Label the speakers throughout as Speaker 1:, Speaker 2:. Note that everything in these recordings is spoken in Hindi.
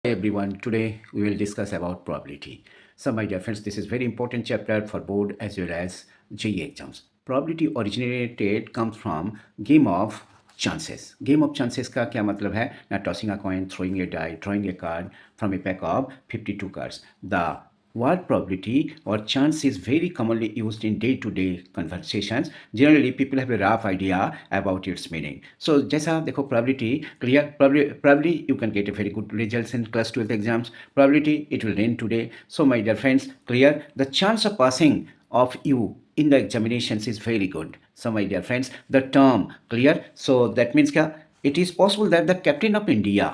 Speaker 1: Everyone, today we will discuss about probability. So my dear friends, this is very important chapter for board as well as JEE exams. Probability originated comes from game of chances. Game of chances का क्या मतलब है? ना tossing a coin, throwing a die, drawing a card from a pack of 52 cards. The word probability or chance is very commonly used in day-to-day conversations. Generally, people have a rough idea about its meaning. So, जैसा देखो probability clear, probably you can get a very good results in class 12th exams. Probability it will rain today. So, my dear friends, clear the chance of passing of you in the examinations is very good. So, my dear friends, the term clear. So that means क्या? It is possible that the captain of India,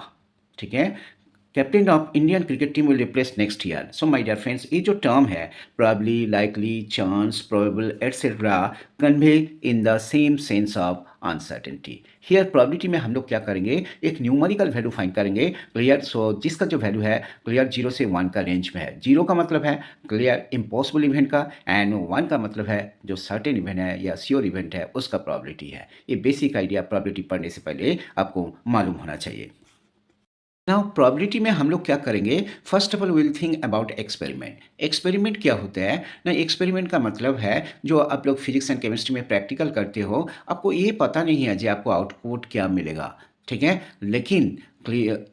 Speaker 1: ठीक है, captain of Indian cricket team will replace next year. So my dear friends, ये जो टर्म है probably, likely, chance, probable etcetera convey in the same sense of uncertainty. Here probability में हम लोग क्या करेंगे, एक न्यूमेरिकल वैल्यू फाइंड करेंगे. क्लियर. सो जिसका जो वैल्यू है क्लियर 0 से 1 का रेंज में है. 0 का मतलब है क्लियर इम्पॉसिबल इवेंट का, एंड 1 का मतलब है जो सर्टेन इवेंट है या श्योर इवेंट है उसका प्रोबेबिलिटी है. ये बेसिक आइडिया प्रोबेबिलिटी पढ़ने से पहले आपको मालूम होना चाहिए. नाउ प्रोबेबिलिटी में हम लोग क्या करेंगे, first of all will think about experiment. Experiment क्या होता है ना, एक्सपेरिमेंट का मतलब है जो आप लोग फिजिक्स एंड केमिस्ट्री में प्रैक्टिकल करते हो, आपको ये पता नहीं है जी आपको आउटपुट क्या मिलेगा, ठीक है, लेकिन क्लियर.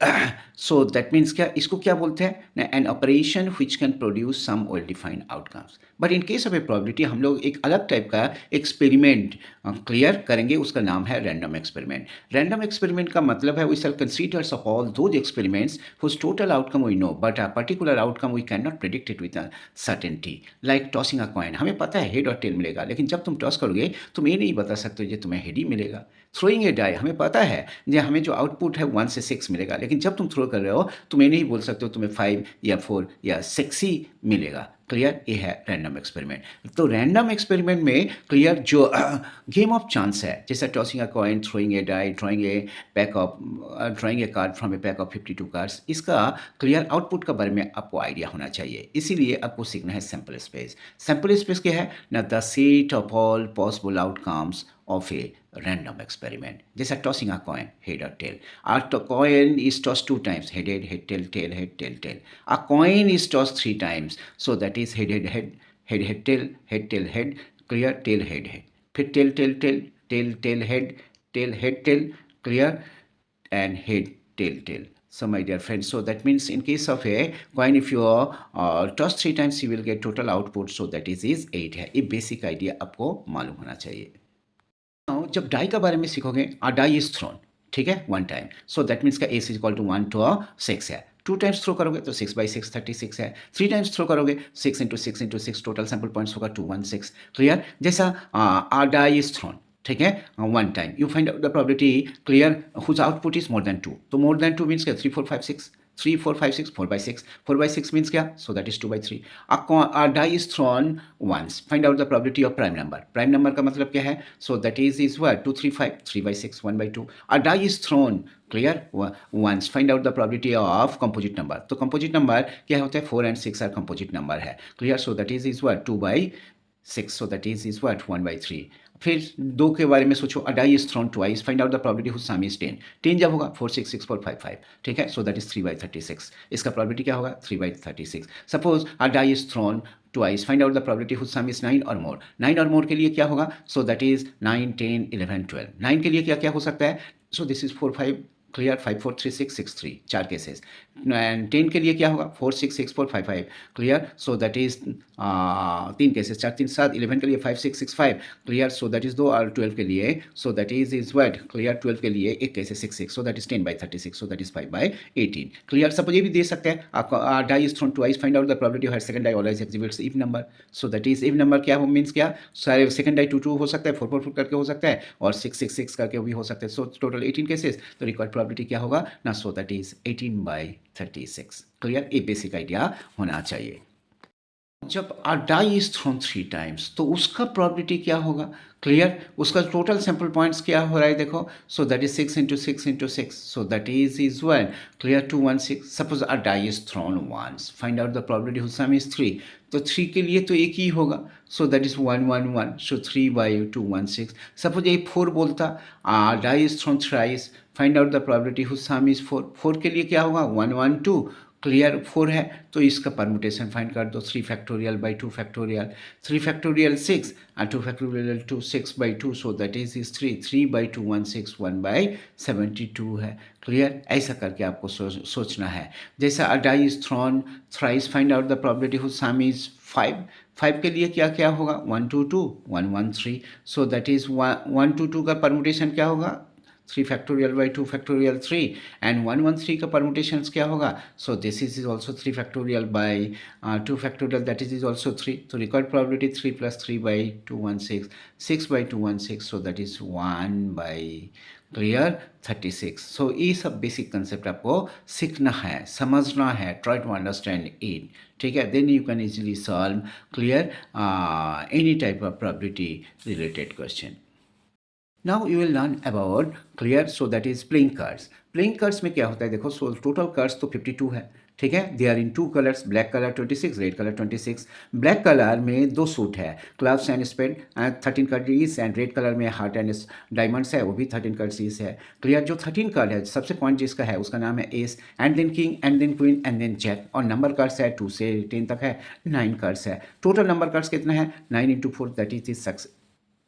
Speaker 1: सो दैट मीन्स क्या, इसको क्या बोलते हैं ना, an operation which can produce some well defined outcomes. But in case of a probability हम लोग एक अलग टाइप का एक्सपेरिमेंट क्लियर करेंगे, उसका नाम है रैंडम एक्सपेरिमेंट. रैंडम एक्सपेरिमेंट का मतलब है we shall considers of all those experiments whose total outcome we know but a particular outcome we can not predict it with certainty. Like tossing a coin, हमें पता है हेड और टेल मिलेगा, लेकिन जब तुम टॉस करोगे तुम ये नहीं बता सकते जो तुम्हें हेड ही मिलेगा. थ्रोइंग ए डाई, हमें पता है जो हमें जो आउटपुट है 1 से 6 मिलेगा, लेकिन जब तुम थ्रो कर रहे हो तुम ये नहीं बोल सकते हो तुम्हें 5 या 4 या 6 ही मिलेगा. क्लियर. ये है रैंडम एक्सपेरिमेंट. तो रैंडम एक्सपेरिमेंट में क्लियर जो गेम ऑफ चांस है, जैसे tossing a coin, throwing a die, drawing a card from a pack of 52 cards, इसका क्लियर आउटपुट के बारे में आपको आइडिया होना चाहिए. इसीलिए आपको सीखना है सैम्पल स्पेस. सैम्पल स्पेस क्या है ना, the set of all possible outcomes of a random experiment. जैसा tossing a coin, head or tail. A coin is tossed 2 times, head, head, tail, tail, head, tail, tail. A coin is tossed 3 times, so that is head, head, head, head, head, tail, head, clear, tail, head, head. फिर tail, tail, tail, tail, tail, head, tail, clear, and head, tail. So my dear friends, so that means in case of a coin, if you toss 3 times, you will get total output, so that is 8 है. ये basic idea आपको मालूम होना चाहिए. जब डाई के बारे में सीखोगे, आ डाई इज थ्रोन, ठीक है, 1 टाइम. सो दैट मीन्स का S is equal to 1 to 6 है. 2 टाइम्स थ्रो करोगे तो 6/6 36 है. 3 टाइम्स थ्रो करोगे 6 into 6 into 6, total sample points होगा 216. क्लियर. जैसा आ डाई इज थ्रोन, ठीक है, 1 time, you find out the probability clear whose output is more than 2. तो मोर देन 2 मीन्स क्या, 3 4 5 6, 3 4 5 6, 4/6. 4/6 means क्या, so that is 2/3. A die is thrown once. Find out the probability of prime number. Prime number का मतलब क्या है, so that is what, 2 3 5, 3/6, 1/2. A die is thrown clear once. Find out the probability of composite number. तो composite number क्या होता है, 4 and 6 are composite number है. Clear. So that is what, 2/6. So that is what, 1/3. फिर 2 के बारे में सोचो, a die is thrown twice. Find out the probability whose sum is 10. 10 जब होगा 4 6 6 4 5 5, ठीक है, सो दैट इज 3/36. इसका प्रोबेबिलिटी क्या होगा, 3/36. Suppose a die is thrown twice. Find out the probability whose sum is 9 और मोर. 9 और मोर के लिए क्या होगा, सो दैट इज 9 10 11 12. 9 के लिए क्या क्या हो सकता है, so this is 4 5, clear, 5 4 3 6 6 3, 4 cases. And 10 के लिए क्या होगा, 4 6 6 4 5 5, clear, so that is 3 cases, 4 3 7. 11 के लिए 5 6 6 5, क्लियर, सो दैट इज 2. और 12 के लिए, so that is what, clear, 12 के लिए एक cases 6 6, so that is 10/36, so that is 5/18. Clear. Suppose ये भी दे सकते हैं, आपका die is thrown twice. Find out the probability of second die always exhibits even number. So that is even number क्या हो, मीन्स क्या, सारे सेकंड डाई 2 2 हो सकता है, 4 4 4 करके हो सकता है, और 6 6 6 करके भी हो सकता है. So total 18 cases. तो रिक्वायर्ड प्रोबेबिलिटी क्या होगा ना, सो दैट इज 18/36. क्लियर. ये बेसिक आइडिया होना चाहिए. जब अ डाई इज़ थ्रोन 3 टाइम्स तो उसका प्रोबेबिलिटी क्या होगा? क्लियर? उसका टोटल सैंपल पॉइंट्स क्या हो रहा है देखो, so that is 6 into 6 into 6, so that is 1, clear 216। Suppose a die is thrown once, find out the probability whose sum is 3, तो 3 के लिए तो एक ही होगा, so that is 111, so 3/216। Suppose ये 4 बोलता, die is thrown thrice, find out the probability whose sum is 4, 4 के लिए क्या होगा? 112, क्लियर 4 है, तो इसका परमुटेशन फाइंड कर दो, 3 factorial by 2 factorial, 3 factorial 6 and 2 factorial 2, 6/2, so that is 3, 3/216, 1/72 है, क्लियर? ऐसा करके आपको सोचना है। जैसा a die is thrown thrice, find out the probability whose sum is 5, 5 के लिए क्या क्या होगा? 1 2 2, 1 1 3, सो दैट इज 1 2 2 का परमुटेशन क्या होगा? 3 factorial by 2 factorial 3, and 113 का permutations क्या होगा? So this is also 3 factorial by 2 factorial, that is also 3, तो record probability 3 plus 3/216, 6/216, so that is 1 by clear 36। सो ये सब बेसिक कंसेप्ट आपको सीखना है, समझना है, ट्राई टू अंडरस्टैंड इट, ठीक है? Then you can easily solve clear any type of probability related question. Now you will learn about clear, so that is playing cards. Playing cards में क्या होता है देखो, सो टोटल कार्ड्स तो 52 है, ठीक है? They are in 2 colours, black colour 26, red colour 26। Black colour में 2 सूट है, clubs and spade 13 cards, and red colour में हार्ट एंड डायमंड्स है, वो भी 13 कार्ड्स है, क्लियर? जो 13 कार्ड है, सबसे पॉइंट जिसका है उसका नाम है ace, and then king, and then queen, and then jack, और नंबर कार्ड्स है 2 से 10 तक है, 9 कार्ड्स है। टोटल नंबर कार्ड्स कितना है? 9 इंटू 4, दैट इज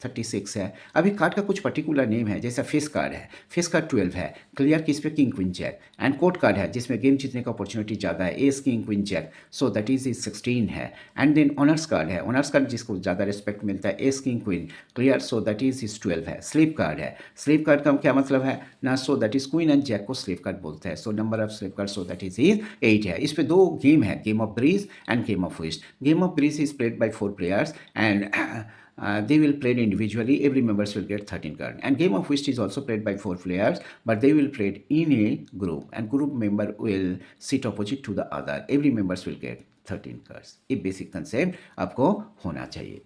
Speaker 1: 36 है। अभी कार्ड का कुछ पर्टिकुलर नेम है, जैसा फेस कार्ड है, फेस कार्ड 12 है, क्लियर? किस पे? King queen jack. And court card है जिसमें गेम जीतने का अपॉर्चुनिटी ज़्यादा है, ace king queen jack, so that is 16 है। एंड देन ऑनर्स कार्ड है, ऑनर्स कार्ड जिसको ज़्यादा रिस्पेक्ट मिलता है, ace king queen, clear? So that is 12 है। स्लीप कार्ड है, स्लीप कार्ड का क्या मतलब है ना, so that is queen and jack को स्लीप कार्ड बोलते हैं, so number of sleep card, so that is 8 है। इस पे 2 गेम है, game of bridge and game of whist. Game of bridge is played by 4 players and they will play individually, every members will get 13 cards, and game of whist is also played by 4 players, but they will play in a group, and group member will sit opposite to the other, every members will get 13 cards। ये basic concept आपको होना चाहिए।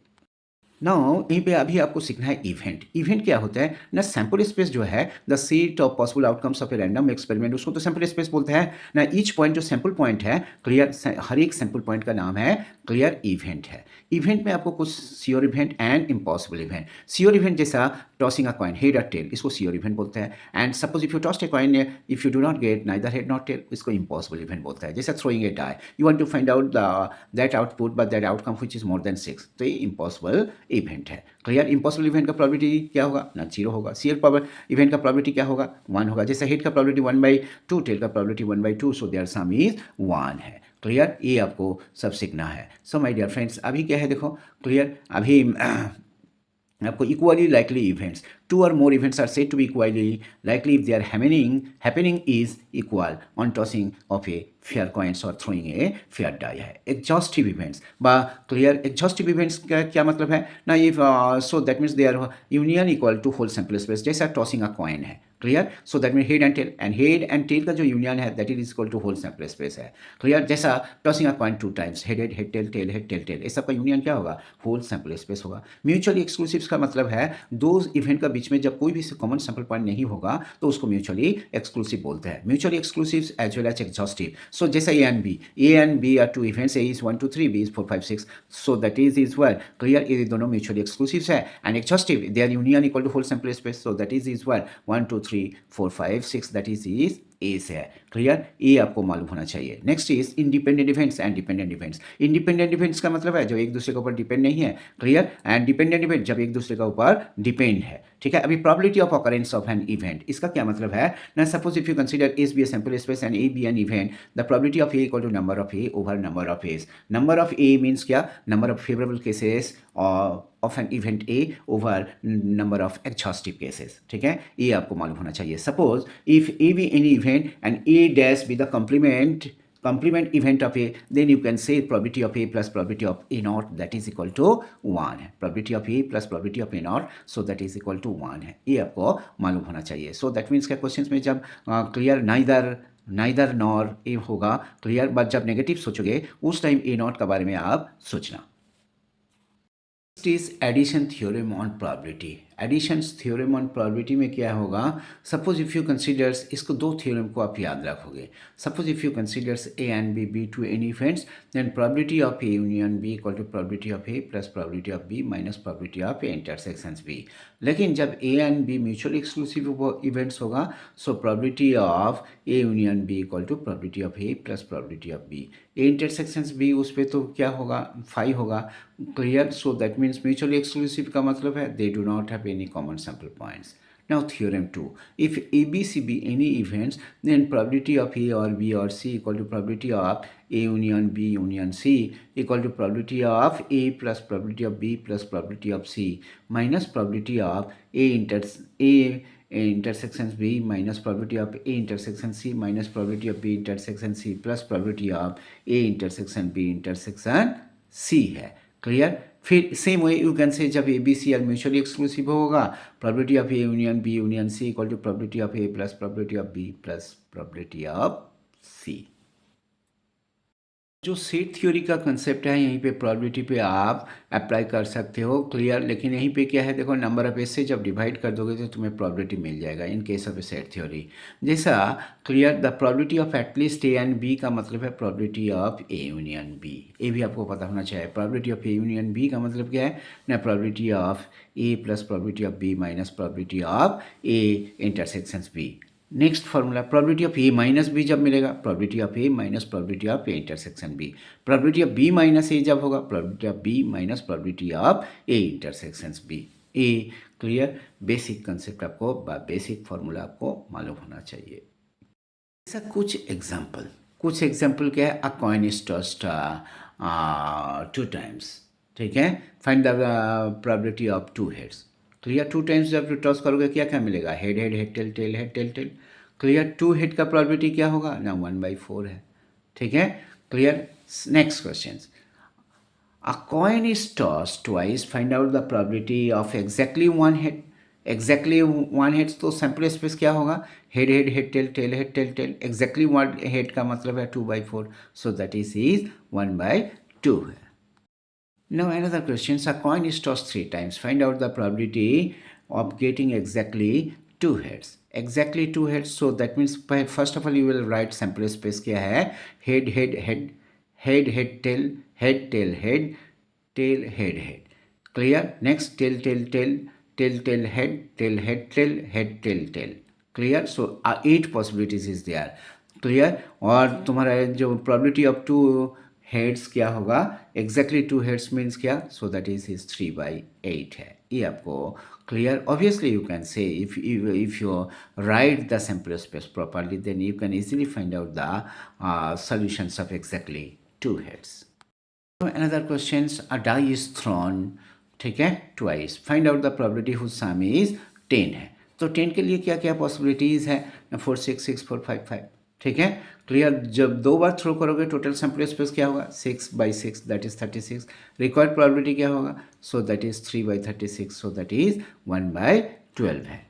Speaker 1: नाउ यहीं पे अभी आपको सीखना है इवेंट। इवेंट क्या होता है ना, सैंपल स्पेस जो है the seat of possible outcomes of a random experiment, उसको तो सैंपल स्पेस बोलते हैं ना। ईच पॉइंट जो सैंपल पॉइंट है, क्लियर, हर एक सैंपल पॉइंट का नाम है क्लियर इवेंट है। इवेंट में आपको कुछ sure event and impossible event. Sure event जैसा टॉसिंग अ कॉइन, हेड और टेल, इसको श्योर इवेंट बोलते हैं। And suppose if you tossed a coin, if you do not get neither head not tail, इसको इम्पॉसिबल इवेंट बोलता है। जैसा throwing a die, you want to find out that output but that outcome which is more than 6, तो ये इम्पॉसिबल इवेंट है, क्लियर? इम्पॉसिबल इवेंट का प्रोबेबिलिटी क्या होगा ना, 0 होगा। सीयर पावर इवेंट का प्रोबेबिलिटी क्या होगा? 1 होगा। जैसे हेड का प्रोबेबिलिटी 1/2, टेल का probability 1/2, so their sum is 1 है, क्लियर? ये आपको सब सीखना है। सो माय डियर फ्रेंड्स, अभी क्या है देखो, क्लियर? अभी आपको equally likely events, 2 or more events are said to be equally likely if their happening is equal on tossing of a fair coins or throwing a fair die है। एग्जॉस्टिव इवेंट्स बा क्लियर, एग्जॉस्टिव इवेंट्स का क्या मतलब है ना, if so that means they are union equal to whole sample space, जैसा टॉसिंग अ कॉइन है, clear? So that mean head and tail का जो यूनियन है that is equal to whole sample space है, क्लियर? जैसा tossing a coin 2 times, head tail tail head tail tail, इस सब का यूनियन क्या होगा? होल सैंपल स्पेस होगा। म्यूचुअली एक्सक्लूसिव का मतलब है दो इवेंट का बीच में जब कोई भी कॉमन सैंपल पॉइंट नहीं होगा तो उसको म्यूचुअली एक्सक्लूसिव बोलते हैं। Mutually exclusive as well as exhaustive, so जैसा A and B are 2 events, A is 1 2 3, B is 4 5 6, so that is well clear, ये दोनों म्यूचुअली एक्सक्लूसिव है। And exhaustive, they are union equal to whole sample space, so that is well 1 2 3 4 5 6, that is A से है, क्लियर? ये आपको मालूम होना चाहिए। Next is independent events and dependent events. Independent events का मतलब है जो एक दूसरे के ऊपर डिपेंड नहीं है, क्लियर? एंड डिपेंडेंट इवेंट जब एक दूसरे के ऊपर डिपेंड है, ठीक है? अभी probability of occurrence of an event, इसका क्या मतलब है ना, suppose if you consider S be a sample space and A be an event, the probability of A equal to number of A over number of S. Number of A means क्या, number of favourable cases of an event A over number of exhaustive cases, ठीक है? ये आपको मालूम होना चाहिए। Suppose if A be any event and A dash be the complement event of A, then you can say probability of A plus probability of A naught, that is equal to 1 है। probability of A plus probability of A naught, so that is equal to 1 है। ये आपको मालूम होना चाहिए। so that means क्या क्वेश्चंस में जब clear neither neither nor a होगा, क्लियर। बट जब नेगेटिव सोचोगे उस टाइम ए नॉट के बारे में आप सोचना। Is addition theorem on probability. Addition theorem on probability में क्या होगा, सपोज इफ यू कंसीडर्स, इसको दो थ्योरम को आप याद रखोगे। Suppose if you considers A and B two any events, then probability of A union B equal to probability of A plus probability of B minus probability of A intersections B. लेकिन जब A and B mutually exclusive events होगा, so probability of A union B equal to probability of A plus probability of B. A intersections B, उस पर तो क्या होगा, 5 होगा, clear. So that means mutually exclusive का मतलब है they do not have any common sample points. Now theorem 2. If A, B, C be any events, then probability of A or B or C equal to probability of A union B union C equal to probability of A plus probability of B plus probability of C minus probability of A intersections B minus probability of A intersection C minus probability of B intersection C plus probability of A intersection B intersection C है, क्लियर। फिर same way you can say जब A B C are mutually exclusive होगा, probability of A union B union C equal to probability of A plus probability of B plus probability of C. जो सेट थ्योरी का कंसेप्ट है यहीं पे प्रोबेबिलिटी पे आप अप्लाई कर सकते हो, क्लियर। लेकिन यहीं पे क्या है, देखो नंबर ऑफ एस से जब डिवाइड कर दोगे तो तुम्हें प्रोबेबिलिटी मिल जाएगा in case of a set theory. जैसा clear, the probability of at least A and B का मतलब है probability of A union B. ये भी आपको पता होना चाहिए। Probability of A union B का मतलब क्या है ना, probability of A plus probability of B minus probability of A intersections B. Next formula, probability of A minus B जब मिलेगा, probability of A minus probability of A intersection B. Probability of B minus A जब होगा, probability of B minus probability of A intersections B. ए क्लियर, बेसिक कंसेप्ट आपको, बेसिक फॉर्मूला आपको मालूम होना चाहिए। ऐसा कुछ एग्जाम्पल क्या है, a coin is tossed 2 times, ठीक है। Find the probability of 2 heads, clear. 2 times जब टॉस करोगे क्या क्या मिलेगा, head head head tail tail head tail tail, clear. 2 head का प्रोबेबिलिटी क्या होगा ना, 1/4 है, ठीक है, clear. Next question, a coin is tossed twice, find out the probability of exactly one head। Exactly one head तो सैम्पल स्पेस क्या होगा, head head head tail tail head tail tail. Exactly one head का मतलब है 2/4, सो दैट इज 1/2 है। Now another question, a coin is tossed 3 times, find out the probability of getting exactly 2 heads। Exactly 2 heads, so that means first of all you will write sample space क्या है, head head head head head tail head tail head, clear। Next tail tail tail tail tail head tail head tail, clear। So 8 possibilities is there, clear। और तुम्हारा जो probability of 2 हेड्स क्या होगा, एग्जैक्टली 2 हेड्स मीन्स क्या, सो दैट इज 3/8 है, ये आपको clear. Obviously you can say if you write the sample space properly, then you can easily find out the solutions of exactly 2 heads. Another question, a die is thrown, ठीक है, twice, find out the probability whose sum is 10 है। तो 10 के लिए क्या क्या पॉसिबिलिटीज़ है, 4 6 6 4 5 5, ठीक है, क्लियर। जब 2 बार थ्रो करोगे टोटल सैम्पल स्पेस क्या होगा, 6/6 दैट इज 36। रिक्वायर्ड प्रोबेबिलिटी क्या होगा, so that is 3/36, so that is 1/12 है।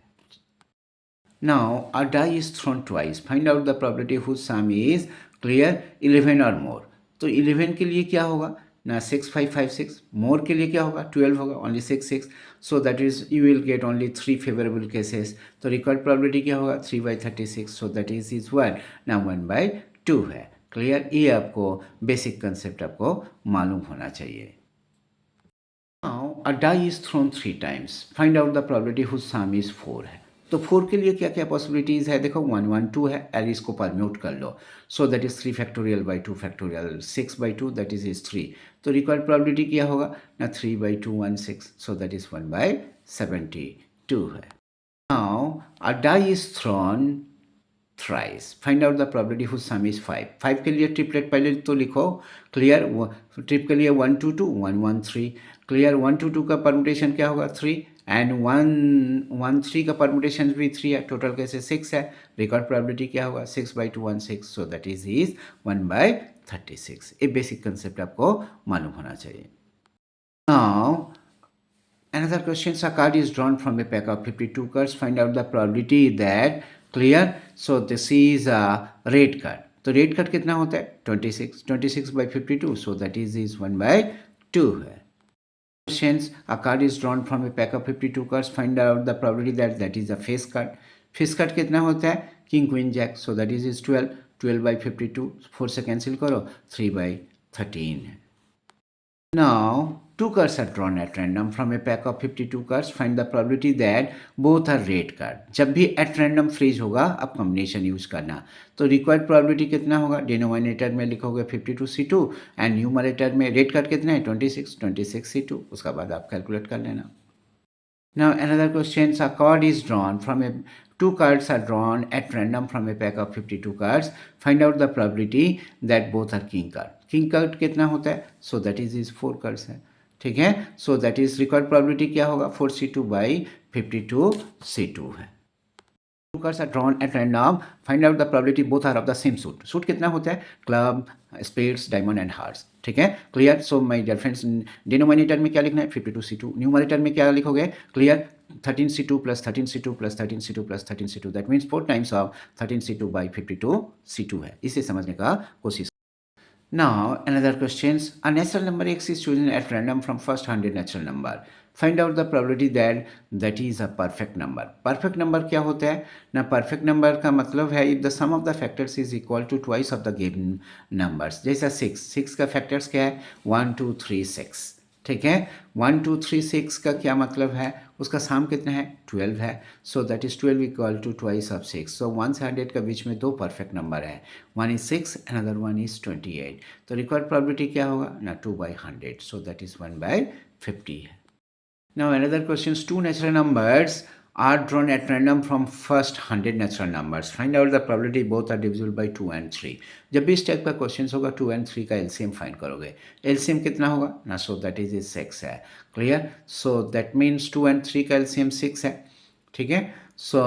Speaker 1: Now a die is thrown twice, find out the probability whose sum is, clear, 11 और मोर। तो 11 के लिए क्या होगा ना, 6 5 5 6, मोर के लिए क्या होगा, 12 होगा, only 6 6, so that is you will get only 3 favourable cases. तो रिक्वायर्ड प्रोबेबिलिटी क्या होगा, 3/36, सो दैट इज 1 ना 1/2 है, क्लियर। ये आपको बेसिक कंसेप्ट आपको मालूम होना चाहिए। Now a die is thrown 3 times, find out the probability whose sum is 4 है। तो 4 के लिए क्या क्या पॉसिबिलिटीज़ है, देखो 1 1 2 है, एल इसको परम्यूट कर लो, so that is 3 factorial by 2 factorial, 6/2 that is 3। तो रिक्वायर्ड प्रोबेबिलिटी क्या होगा ना, 3/2 16, सो दैट इज 1/72 है। Now a die is thrown thrice, find out the probability whose sum is 5। 5 के लिए ट्रिपलेट पहले तो लिखो, क्लियर। ट्रिप के लिए 1 2 2 1 1 3, क्लियर। 1 2 2 का परमुटेशन क्या होगा, 3, एंड 1 1 3 का परमुटेशन भी 3 है, टोटल कैसे 6 है। रिकॉर्ड प्रोबेबिलिटी क्या होगा, 6/2 16, सो दैट इज 1/36। ये बेसिक कंसेप्ट आपको मालूम होना चाहिए। Now another question, a card is drawn from a pack of 52 cards, find out the probability that clear? So this is rate cut. तो रेट कट कितना होता है 26 सो दैट इज 1/2 है। Questions: a card is drawn from a pack of 52 cards. Find out the probability that is a face card. Face card कितना होता है? King Queen Jack. So that is 12. 12/52. 4 से कैंसिल करो, 3/13 है। Now, two cards are drawn at random from a pack of 52 cards. Find the probability that both are red card. जब भी at random freeze होगा, अब combination यूज करना। तो required probability कितना होगा? Denominator में लिखोगे 52C2 and numerator में red card कितना है? 26C2। उसका बाद आप calculate कर लेना। Now another question: a card is drawn from a two cards are drawn at random from a pack of 52 cards. Find out the probability that both are king card. King card कितना होता है? So that is 4 cards है, ठीक है। So that is required probability क्या होगा? 4C2/52C2 है। Two cards are drawn at random. Find out the probability both are of the same suit. Suit कितना होता है? Club, spades, diamond and hearts, ठीक है। Clear? So my dear friends, denominator में क्या लिखना है? 52C2। न्यूमरेटर में क्या लिखोगे? Clear? 13C2 plus 13C2 plus 13C2 plus 13C2, that means 4 times of 13C2/52C2 है। इसे समझने का कोशिश। Now, another questions. A natural number x is chosen at random from first 100 natural number. Find out the probability that is a perfect number. Perfect number क्या होता है ना? perfect number का मतलब है if the sum of the factors is equal to twice of the given numbers. जैसा 6 का factors क्या है? 1 2 3 6, ठीक है। 1 2 3 6 का क्या मतलब है? उसका साम कितना है? 12 है। So that is 12 equal to twice of 6। So 1 से 100 का बीच में दो परफेक्ट नंबर है, one is 6, another one is 28। तो रिक्वायर्ड प्रोबेबिलिटी क्या होगा ना? 2/100। सो दैट इज 1/50 है। Now another questions: two natural numbers are drawn at random from first 100 natural numbers. Find out the probability both are divisible by 2 and 3. जब भी इस टाइप का क्वेश्चन होगा 2 and 3 का एलसीएम फाइंड करोगे। एलसीएम कितना होगा ना? सो दैट इज 6 है। Clear? So that means 2 and 3 का एलसीएम 6 है, ठीक है। सो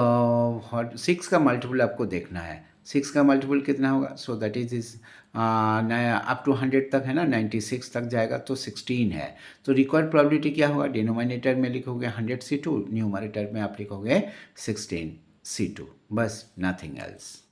Speaker 1: 6 का मल्टीपल आपको देखना है। 6 का मल्टीपल कितना होगा? So that is up to 100 तक है ना, 96 तक जाएगा तो 16 है। तो रिक्वायर्ड प्रोबेबिलिटी क्या होगा? डिनोमिनेटर में लिखोगे 100C2, न्यूमरेटर में आप लिखोगे 16C2, बस, nothing else.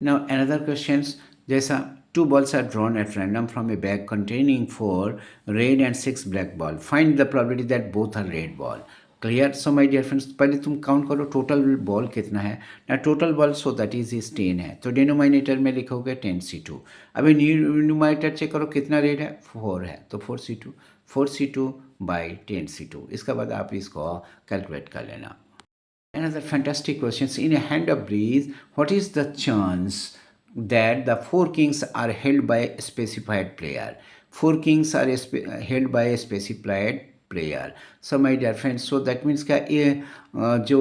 Speaker 1: Now another questions, जैसा two balls are drawn at random from a bag containing 4 red and 6 black ball. Find the probability that both are red ball. Clear? So my dear friends, पहले तुम काउंट करो टोटल बॉल कितना है ना। Total ball so that is 10 है, तो डिनोमिनेटर में लिखोगे 10C2। अभी न्यूमरेटर चेक करो कितना रेड है? 4 है, तो 4C2, 4C2/10C2। इसके बाद आप इसको कैलकुलेट कर लेना। Another fantastic question: in a hand of breeze, what is the chance that the four kings are held by a specified player? Four kings are held by a specified player. So my dear friends, so that means क्या ये जो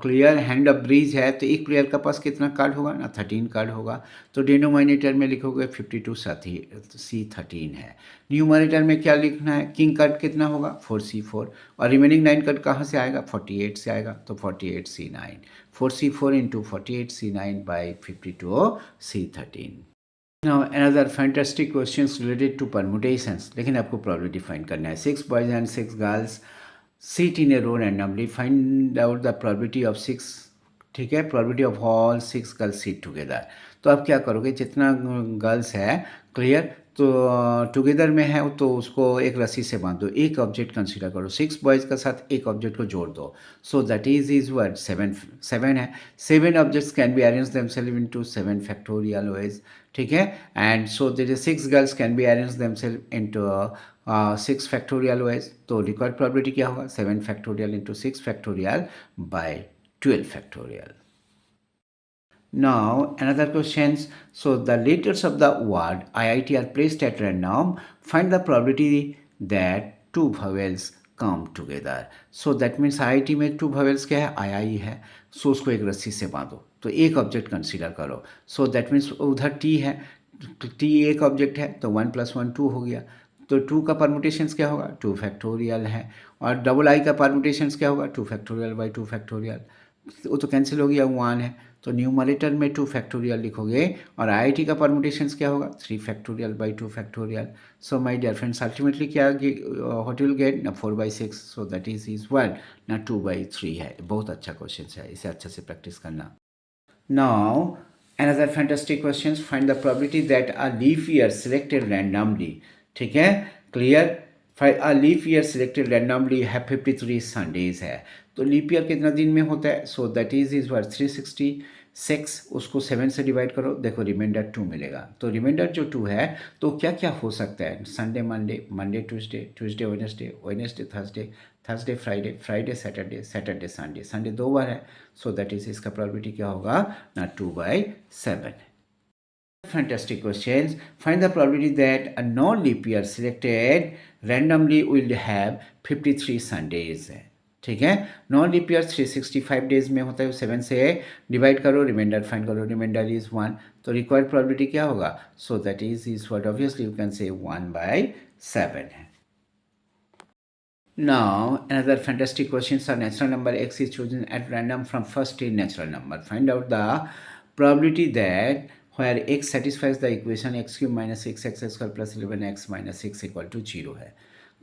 Speaker 1: क्लियर हैंड ऑफ ब्रीज है, तो एक प्लेयर का पास कितना कार्ड होगा ना? 13 कार्ड होगा। तो डिनोमिनेटर में लिखोगे 52C13 है। न्यूमरेटर में क्या लिखना है? किंग कार्ड कितना होगा? 4C4, और रिमेनिंग 9 कार्ड कहाँ से आएगा? 48 से आएगा, तो 48C9। 4C4 into 48C9/52C13। Now another fantastic questions related to permutations, लेकिन आपको probability find करना है। 6 boys and 6 girls sit in a row randomly. Find out the probability of 6, ठीक है, probability of all 6 girls sit together. तो आप क्या करोगे? जितना गर्ल्स है, क्लियर, तो टुगेदर में है तो उसको एक रस्सी से बांध दो। एक ऑब्जेक्ट कंसीडर करो, 6 बॉयज़ का साथ एक ऑब्जेक्ट को जोड़ दो। सो दैट इज वर्ड 7 है। 7 objects can be arrange themselves into 7 factorial ways, ठीक है। And so there is 6 girls can be arrange themselves into 6 factorial ways. तो रिक्वायर्ड प्रोबेबिलिटी क्या होगा? 7 factorial into 6 factorial by 12 factorial. Now another questions. So the letters of the word IIT are placed at random. Find the probability that two vowels come together. So that means IIT में two vowels क्या है? II है। So उसको एक रस्सी से बांधो, तो एक ऑब्जेक्ट कंसीडर करो। So that means उधर T है, T एक ऑब्जेक्ट है, तो 1 + 1 2 हो गया। तो 2 का परमुटेशंस क्या होगा? 2 फैक्टोरियल है। और डबल आई का परमुटेशंस क्या होगा? 2 फैक्टोरियल बाई 2 फैक्टोरियल। वो तो कैंसिल हो गया, 1 है। तो न्यूमरेटर में 2 फैक्टोरियल लिखोगे, और IIT का परमुटेशंस क्या होगा? 3 factorial by 2 factorial. So my dear friends, ultimately क्या व्हाट विल गेट ना? 4/6। सो दैट इज 1 ना 2/3 है। बहुत अच्छा क्वेश्चन है, इसे अच्छे से प्रैक्टिस करना। Now, another fantastic questions. Find the probability that a leap year selected randomly. ठीक है, clear? A leap year selected randomly have 53 Sundays है. तो लीप ईयर कितना दिन में होता है? So that is worth 366. उसको 7 से डिवाइड करो, देखो रिमाइंडर 2 मिलेगा. तो रिमाइंडर जो 2 है, तो क्या क्या हो सकता है? Sunday Monday, Monday Tuesday, Tuesday Wednesday, Wednesday Thursday, Thursday Friday, Friday Saturday, Saturday Sunday, Sunday 2 बार है. सो दैट इज इसका प्रोबेबिलिटी क्या होगा ना 2/7. Fantastic questions. Find the probability that a non-leap year selected randomly will have 53 Sundays. ठीक है, नॉन लीप ईयर 365 डेज में होता है. 7 से डिवाइड करो, रिमाइंडर फाइंड करो, रिमाइंडर इज 1. तो रिक्वायर्ड प्रोबेबिलिटी क्या होगा? So that is what obviously you can से 1/7 है. Now, another fantastic question. A natural number x is chosen at random from first 10 natural number. Find out the probability that where x satisfies the equation x cube minus 6x square plus 11x minus 6 equal to 0 है.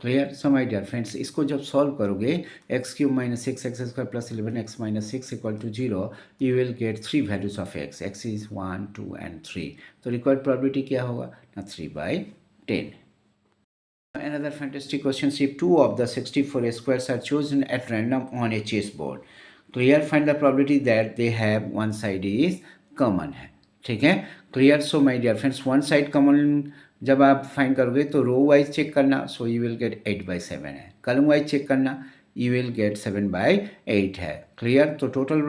Speaker 1: Clear? So my dear friends, इसको जब सॉल्व करोगे x cube minus 6x square plus 11x minus 6 equal to 0, you will get 3 values of x. X is 1, 2 and 3. तो रिक्वायर्ड प्रोबेबिलिटी क्या होगा ना 3/10. Another fantastic question. If two of the 64 squares are chosen at random on a chessboard, clear? Find the probability that they have one side is common है. ठीक है, clear? So my dear friends, one side common जब आप फाइंड करोगे तो रो वाइज चेक करना. सो यू विल गेट 8/7 है. कलम वाइज चेक करना, यू विल गेट 7/8 है. क्लियर? तो टोटल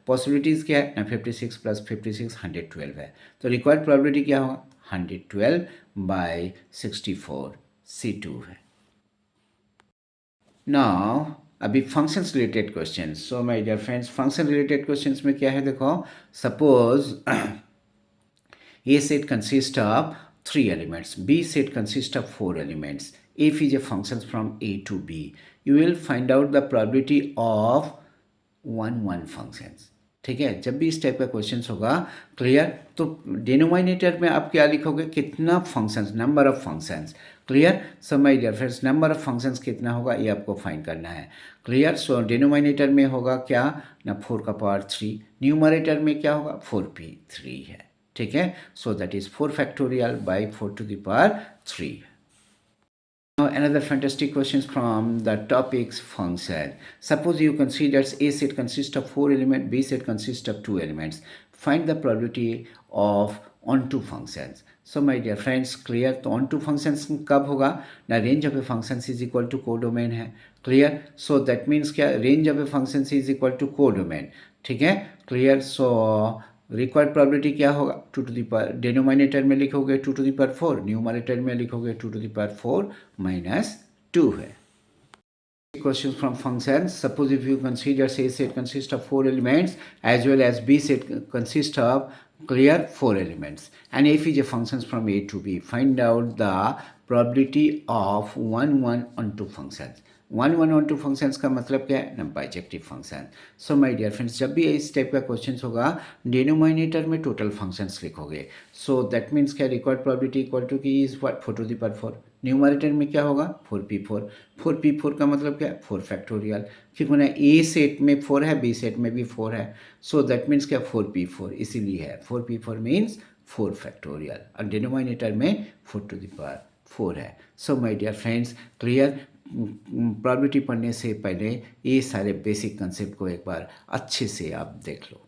Speaker 1: पॉसिबिलिटीज़ क्या है ना 56 प्लस 56 112 है. तो रिक्वायर्ड प्रोबेबिलिटी क्या होगा? 112/64. C2 है. नाउ अभी functions related question. So my dear friends, function related questions में क्या है देखो. Suppose A set consists of 3 elements, B set consists of 4 elements, f is a function from A to B. You will find out the probability of 1 functions. ठीक है, जब भी इस टाइप का क्वेश्चन होगा, क्लियर, तो डिनोमिनेटर में आप क्या लिखोगे? कितना functions, number of functions. Clear? So my dear friends, number of functions कितना होगा ये आपको फाइंड करना है. क्लियर? सो डिनोमिनेटर में होगा क्या ना 4 का पावर 3. न्यूमरेटर में क्या होगा? 4p3 है. ठीक है, so that is 4 factorial by 4 to the power 3. Now another fantastic question from the topics function. Suppose you consider A set consists of 4 elements, B set consists of 2 elements. Find the probability of onto functions. So my dear friends, clear? तो onto functions कब होगा ना range of a functions is equal to codomain है. Clear? So that means क्या range of a functions is equal to codomain. ठीक है, clear? So रिक्वायर्ड प्रोबेबिलिटी क्या होगा? 2 to the power, डिनोमिनेटर में लिखोगे 2 to the power 4, न्यूमरेटर में लिखोगे 2 to the power 4 minus 2 है. Questions from functions. Suppose if you consider A set consists of 4 elements as well as B set consists of clear 4 elements and f is a functions from A to B. Find out the probability of 1 on 2 functions. 1 on 2 functions का मतलब क्या है ना bijective function. So my dear friends, जब भी इस टाइप का क्वेश्चन होगा डिनोमिनेटर में टोटल फंक्शंस लिखोगे. सो दैट मीन्स क्या रिक्वायर्ड प्रोबेबिलिटी इक्वल टू की is what 4 to the power 4. Numerator में क्या होगा? 4p4. 4p4 का मतलब क्या है? 4 फैक्टोरियल. क्योंकि ना ए सेट में 4 है, बी सेट में भी 4 है. सो दैट मीन्स क्या 4p4 इसीलिए है. 4p4 मीन्स 4 फैक्टोरियल और डिनोमिनेटर में 4 to the power 4 है. So my dear friends, clear? Probability पढ़ने से पहले ये सारे बेसिक कंसेप्ट को एक बार अच्छे से आप देख लो.